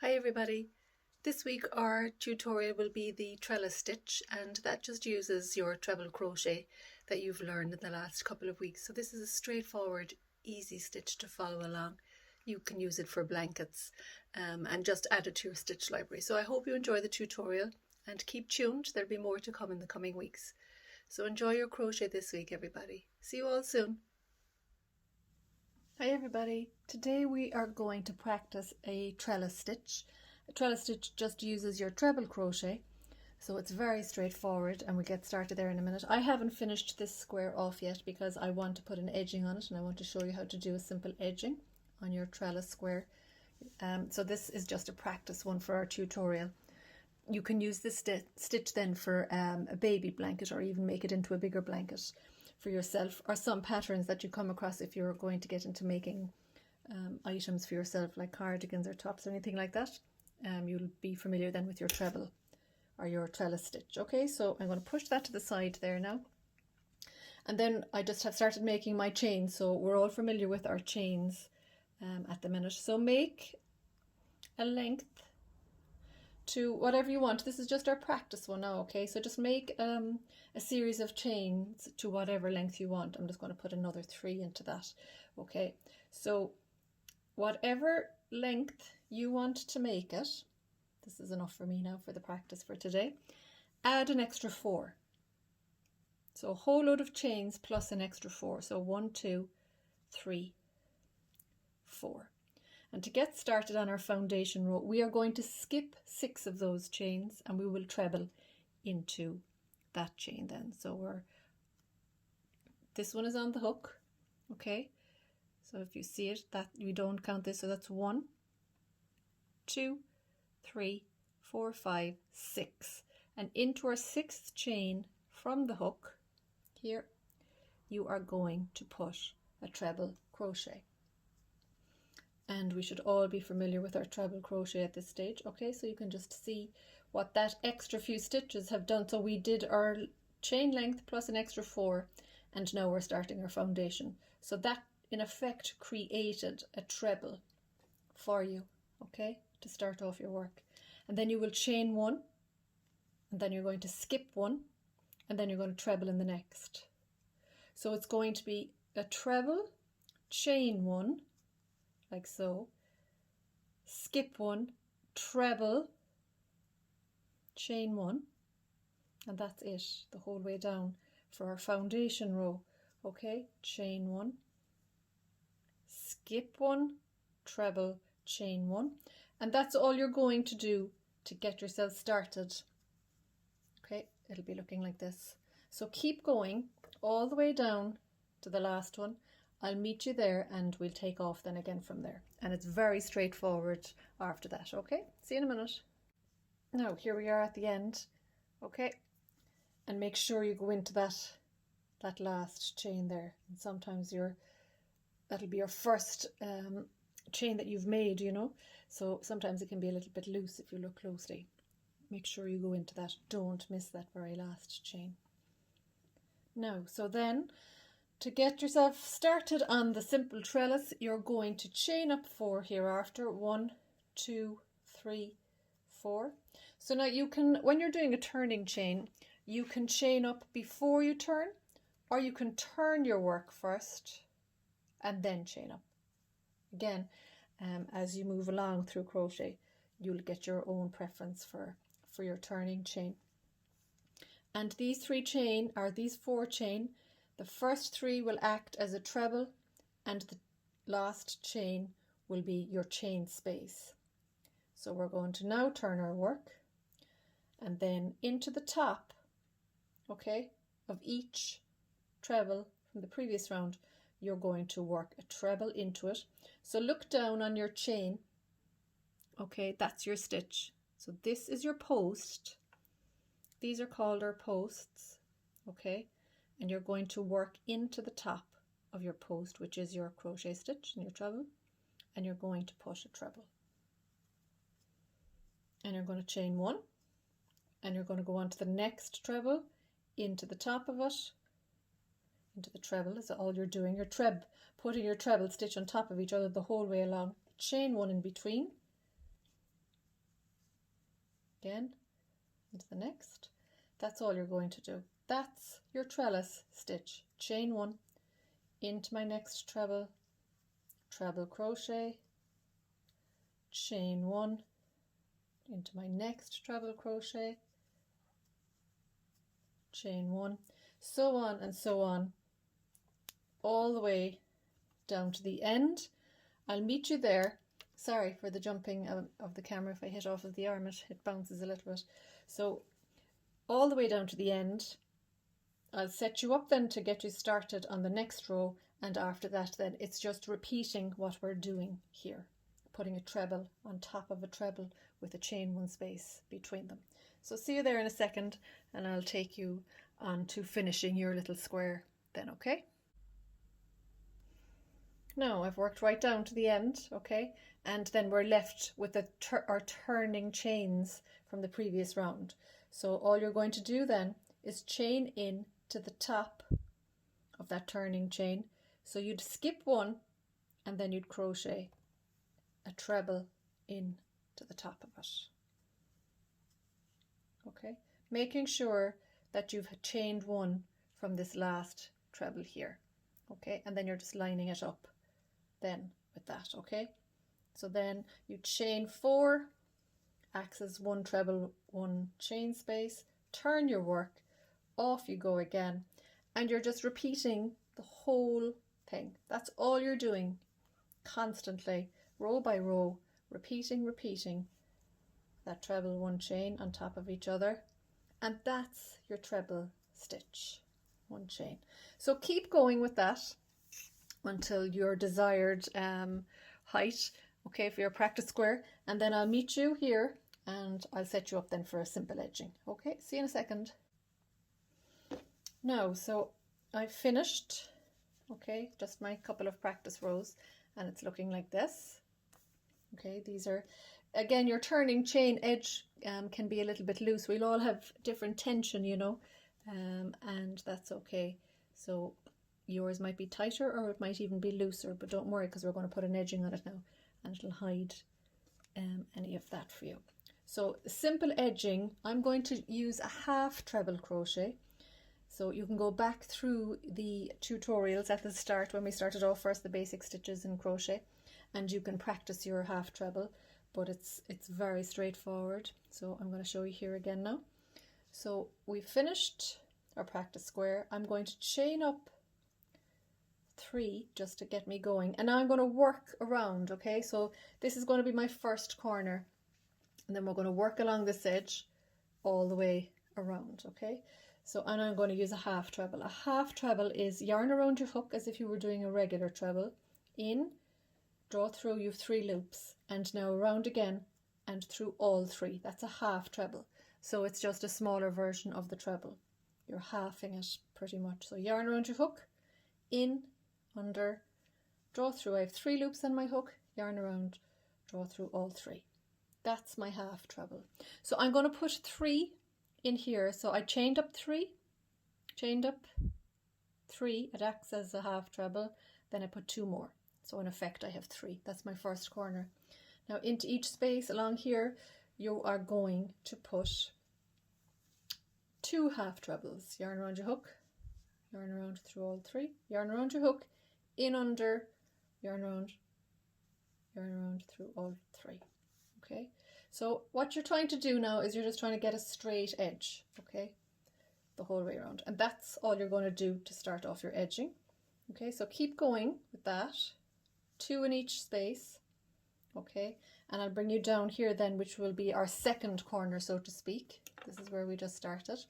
Hi everybody! This week our tutorial will be the Trellis Stitch, and that just uses your treble crochet that you've learned in the last couple of weeks. So this is a straightforward, easy stitch to follow along. You can use it for blankets and just add it to your stitch library. So I hope you enjoy the tutorial and keep tuned. There'll be more to come in the coming weeks. So enjoy your crochet this week everybody. See you all soon. Hi everybody! Today we are going to practice a trellis stitch. A trellis stitch just uses your treble crochet, so it's very straightforward, and we'll get started there in a minute. I haven't finished this square off yet because I want to put an edging on it, and I want to show you how to do a simple edging on your trellis square. So this is just a practice one for our tutorial. You can use this stitch then for a baby blanket, or even make it into a bigger blanket for yourself, or some patterns that you come across if you're going to get into making items for yourself, like cardigans or tops or anything like that. You'll be familiar then with your treble or your trellis stitch. Okay, so I'm going to push that to the side there now, and then I just have started making my chains. So we're all familiar with our chains at the minute. So make a length to whatever you want. This is just our practice one now, okay? So just make a series of chains to whatever length you want. I'm just going to put another 3 into that, okay? So whatever length you want to make it, this is enough for me now for the practice for today, add an extra 4. So a whole load of chains plus an extra 4. So 1, 2, 3, 4. And to get started on our foundation row, we are going to skip 6 of those chains, and we will treble into that chain then. So this one is on the hook, okay? So if you see it, that we don't count this, so that's 1, 2, 3, 4, 5, 6. And into our 6th chain from the hook here, you are going to put a treble crochet. And we should all be familiar with our treble crochet at this stage, okay? So you can just see what that extra few stitches have done. So we did our chain length plus an extra 4, and now we're starting our foundation. So that in effect created a treble for you, okay, to start off your work. And then you will chain 1, and then you're going to skip 1, and then you're going to treble in the next. So it's going to be a treble, chain 1, like so, skip 1, treble, chain 1, and that's it the whole way down for our foundation row. Okay, chain 1, skip 1, treble, chain 1, and that's all you're going to do to get yourself started. Okay, it'll be looking like this. So keep going all the way down to the last one. I'll meet you there, and we'll take off then again from there. And it's very straightforward after that, okay? See you in a minute. Now, here we are at the end, okay? And make sure you go into that last chain there. And sometimes that'll be your first chain that you've made, you know? So sometimes it can be a little bit loose if you look closely. Make sure you go into that. Don't miss that very last chain. Now, so then, to get yourself started on the simple trellis, you're going to chain up 4 hereafter. 1, 2, 3, 4. So now you can, when you're doing a turning chain, you can chain up before you turn, or you can turn your work first and then chain up. Again, as you move along through crochet, you'll get your own preference for your turning chain. And these 4 chain, the first 3 will act as a treble, and the last chain will be your chain space. So we're going to now turn our work, and then into the top, okay, of each treble from the previous round, you're going to work a treble into it. So look down on your chain, okay, that's your stitch. So this is your post. These are called our posts, okay? And you're going to work into the top of your post, which is your crochet stitch and your treble, and you're going to put a treble. And you're going to chain 1, and you're going to go on to the next treble, into the top of it, into the treble. Is all you're doing. You're putting your treble stitch on top of each other the whole way along. Chain 1 in between, again into the next. That's all you're going to do. That's your trellis stitch. Chain 1 into my next treble, treble crochet, chain 1 into my next treble crochet, chain 1, so on and so on, all the way down to the end. I'll meet you there. Sorry for the jumping of the camera. If I hit off of the arm, it bounces a little bit. So all the way down to the end. I'll set you up then to get you started on the next row, and after that then it's just repeating what we're doing here, putting a treble on top of a treble with a chain 1 space between them. So see you there in a second, and I'll take you on to finishing your little square then, okay? Now I've worked right down to the end, okay, and then we're left with our turning chains from the previous round. So all you're going to do then is chain in to the top of that turning chain. So you'd skip 1 and then you'd crochet a treble in to the top of it. Okay, making sure that you've chained 1 from this last treble here. Okay, and then you're just lining it up then with that. Okay, so then you chain 4, acts as 1 treble, 1 chain space, turn your work, off you go again, and you're just repeating the whole thing. That's all you're doing constantly, row by row, repeating that treble 1 chain on top of each other, and that's your treble stitch, 1 chain. So keep going with that until your desired height, okay, for your practice square, and then I'll meet you here and I'll set you up then for a simple edging. Okay, see you in a second. Now, so I've finished, okay, just my couple of practice rows, and it's looking like this. Okay, these are, again, your turning chain edge can be a little bit loose. We'll all have different tension, you know, and that's okay. So yours might be tighter or it might even be looser, but don't worry, because we're going to put an edging on it now and it'll hide any of that for you. So simple edging, I'm going to use a half treble crochet. So you can go back through the tutorials at the start when we started off first, the basic stitches in crochet, and you can practice your half treble, but it's very straightforward. So I'm going to show you here again now. So we finished our practice square. I'm going to chain up 3 just to get me going, and now I'm going to work around. Okay, so this is going to be my first corner, and then we're going to work along this edge all the way around. Okay, so and I'm going to use a half treble. A half treble is yarn around your hook as if you were doing a regular treble, in, draw through, you have 3 loops, and now around again and through all 3. That's a half treble. So it's just a smaller version of the treble. You're halving it pretty much. So yarn around your hook, in, under, draw through. I have 3 loops on my hook, yarn around, draw through all 3. That's my half treble. So I'm going to put 3 in here. So I chained up 3, chained up 3, it acts as a half treble, then I put 2 more. So in effect I have 3. That's my first corner. Now into each space along here you are going to put 2 half trebles. Yarn around your hook, yarn around through all 3, yarn around your hook, in, under, yarn around through all 3. Okay, so what you're trying to do now is you're just trying to get a straight edge, okay, the whole way around, and that's all you're going to do to start off your edging. Okay, so keep going with that, 2 in each space. Okay, and I'll bring you down here then, which will be our second corner, so to speak. This is where we just started.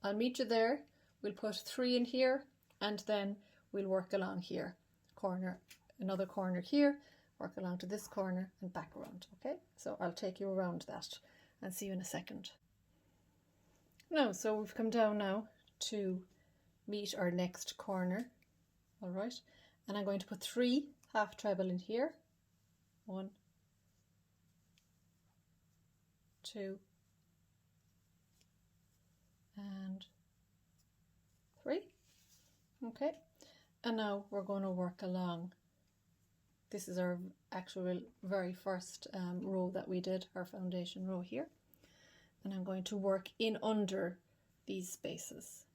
I'll meet you there. We'll put 3 in here, and then we'll work along here, corner, another corner here, work along to this corner and back around. Okay, so I'll take you around that and see you in a second. Now, so we've come down now to meet our next corner. All right, and I'm going to put 3 half treble in here. 1, 2, and 3. Okay, and now we're going to work along. This is our actual very first row that we did, our foundation row here. and I'm going to work in under these spaces.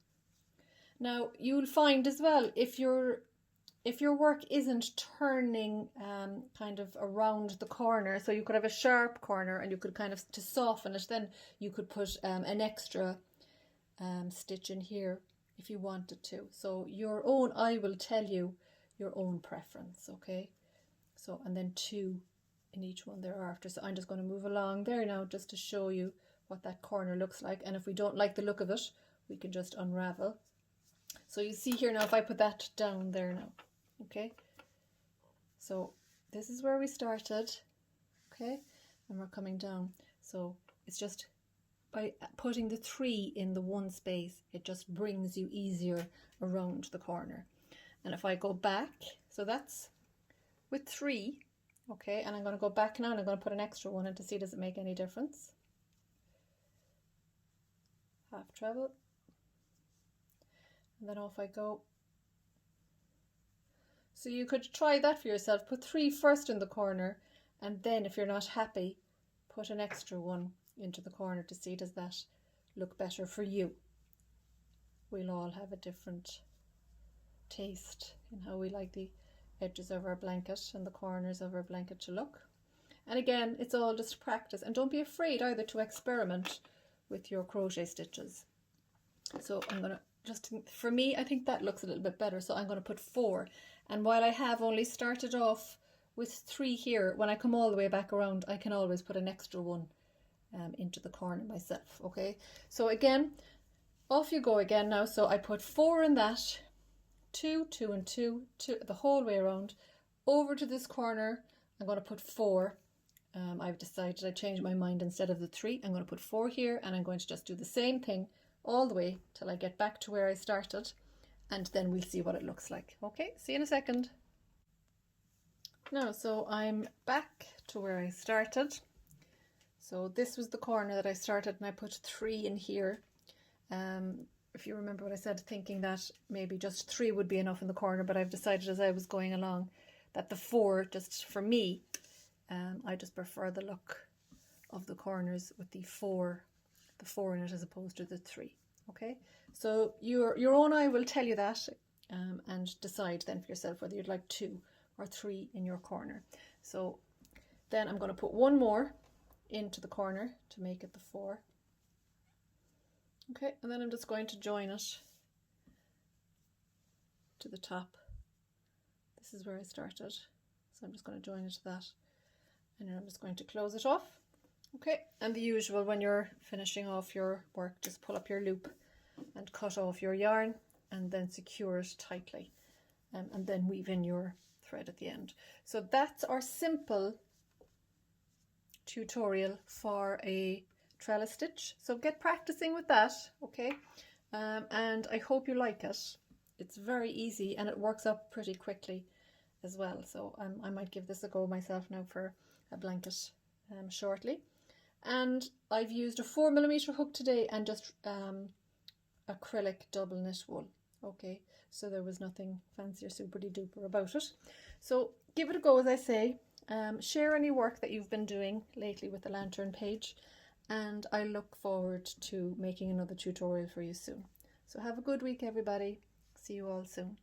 Now you'll find as well, if your work isn't turning kind of around the corner, so you could have a sharp corner and you could kind of, to soften it, then you could put an extra stitch in here if you wanted to. So your own eye will tell you your own preference, okay? So, and then 2 in each one thereafter. So I'm just going to move along there now just to show you what that corner looks like. And if we don't like the look of it, we can just unravel. So you see here now, if I put that down there now, okay? So this is where we started, okay? And we're coming down. So it's just by putting the 3 in the one space, it just brings you easier around the corner. And if I go back, so that's with 3, okay, and I'm going to go back now and I'm going to put an extra one in to see does it make any difference. Half treble, and then off I go. So you could try that for yourself. Put 3 first in the corner, and then if you're not happy, put an extra one into the corner to see does that look better for you. We'll all have a different taste in how we like the edges of our blanket and the corners of our blanket to look. And again, it's all just practice, and don't be afraid either to experiment with your crochet stitches. So I'm going to just, for me, I think that looks a little bit better, so I'm going to put 4. And while I have only started off with 3 here, when I come all the way back around, I can always put an extra one into the corner myself, okay? So again, off you go again now. So I put 4 in that, 2, 2 and 2, the whole way around. Over to this corner, I'm going to put 4. I've decided, I changed my mind, instead of the 3, I'm going to put 4 here, and I'm going to just do the same thing all the way till I get back to where I started, and then we'll see what it looks like. Okay, see you in a second. Now, so I'm back to where I started. So this was the corner that I started, and I put 3 in here. If you remember what I said, thinking that maybe just 3 would be enough in the corner, but I've decided as I was going along that the 4, just for me, I just prefer the look of the corners with the 4 in it as opposed to the 3. Okay, so your own eye will tell you that, and decide then for yourself whether you'd like 2 or 3 in your corner. So then I'm going to put 1 more into the corner to make it the 4. Okay, and then I'm just going to join it to the top. This is where I started, so I'm just going to join it to that, and then I'm just going to close it off. Okay, and the usual, when you're finishing off your work, just pull up your loop and cut off your yarn, and then secure it tightly, and then weave in your thread at the end. So that's our simple tutorial for a trellis stitch. So get practicing with that, okay? And I hope you like it. It's very easy and it works up pretty quickly as well. So I might give this a go myself now for a blanket shortly. And I've used a 4mm hook today and just acrylic double knit wool. Okay, so there was nothing fancy or super duper about it. So give it a go, as I say. Share any work that you've been doing lately with the lantern page, and I look forward to making another tutorial for you soon. So have a good week, everybody. See you all soon.